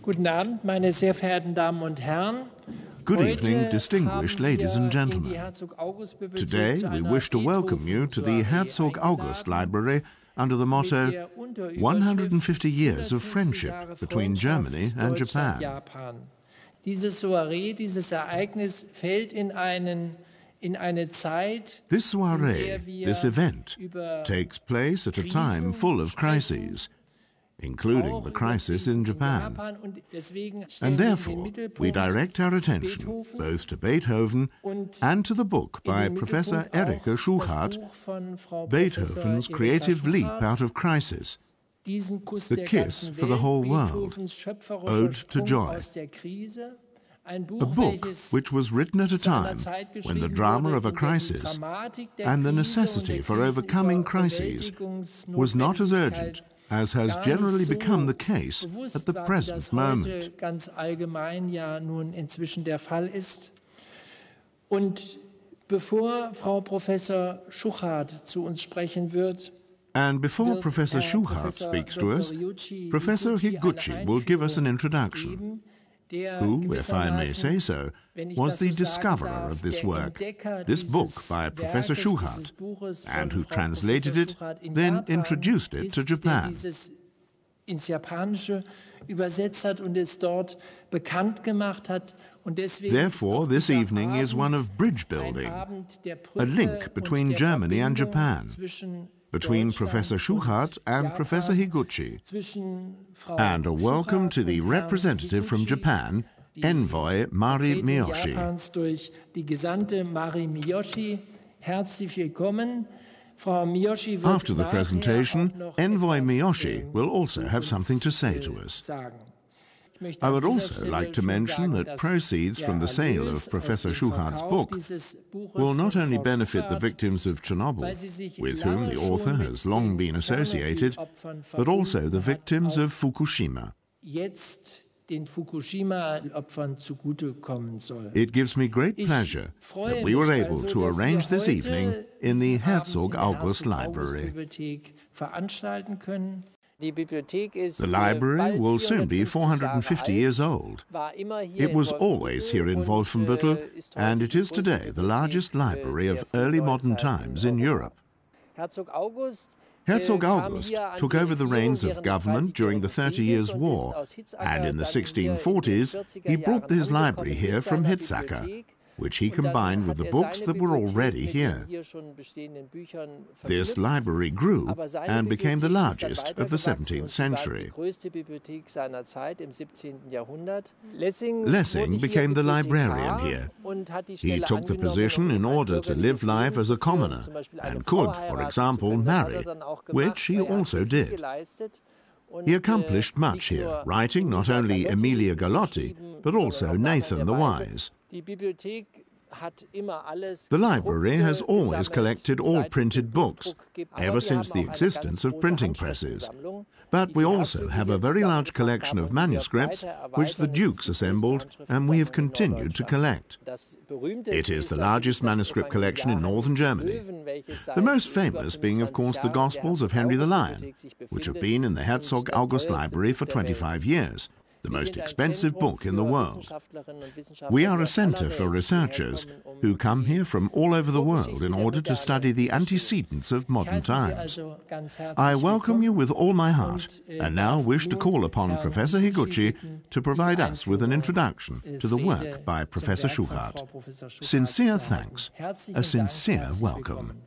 Guten Abend, meine sehr verehrten Damen und Herren. Good evening, distinguished ladies and gentlemen. Today we wish to welcome you to the Herzog August Library under the motto 150 Years of Friendship between Germany and Japan. Dieses Soiree, dieses Ereignis fällt in eine Zeit, This soiree, this event, takes place at a time full of crises, including the crisis in Japan. And therefore, we direct our attention both to Beethoven and to the book by Professor Erika Schuchart, Beethoven's Creative Leap Out of Crisis, The Kiss for the Whole World, Ode to Joy. A book which was written at a time when the drama of a crisis and the necessity for overcoming crises was not as urgent as has generally become the case at the present moment. Ganz allgemein ja nun inzwischen der Fall ist. Und bevor Frau Professor Schuchart zu uns sprechen wird, and before Professor Schuchart speaks to us, Professor Higuchi will give us an introduction, who, if I may say so, was the discoverer of this work, this book by Professor Schuchart, and who translated it, then introduced it to Japan. Ins Japanische übersetzt hat und es dort bekannt gemacht hat. Therefore, this evening is one of bridge building, a link between Germany and Japan, between Professor Schuchart and Professor Higuchi, and a welcome to the representative from Japan, Envoy Mari Miyoshi. Japans durch die Gesandte Mari Miyoshi. Herzlich willkommen. Frau Miyoshi wird After the presentation, Envoy Miyoshi will also have something to say to us. I would also like to mention that proceeds from the sale of Professor Schuchart's book will not only benefit the victims of Chernobyl, with whom the author has long been associated, but also the victims of Fukushima. It gives me great pleasure that we were able to arrange this evening in the Herzog August Library. The library will soon be 450 years old. It was always here in Wolfenbüttel, and it is today the largest library of early modern times in Europe. Herzog August took over the reins of government during the 30 Years' War, and in the 1640s he brought his library here from Hitzacker, which he combined with the books that were already here. This library grew and became the largest of the 17th century. Lessing became the librarian here. He took the position in order to live life as a commoner and could, for example, marry, which he also did. He accomplished much here, writing not only Emilia Galotti, but also Nathan the Wise. The library has always collected all printed books, ever since the existence of printing presses. But we also have a very large collection of manuscripts, which the dukes assembled, and we have continued to collect. It is the largest manuscript collection in northern Germany, the most famous being, of course, the Gospels of Henry the Lion, which have been in the Herzog August Library for 25 years. The most expensive book in the world. We are a center for researchers who come here from all over the world in order to study the antecedents of modern times. I welcome you with all my heart, and now wish to call upon Professor Higuchi to provide us with an introduction to the work by Professor Schuchart. Sincere thanks, a sincere welcome.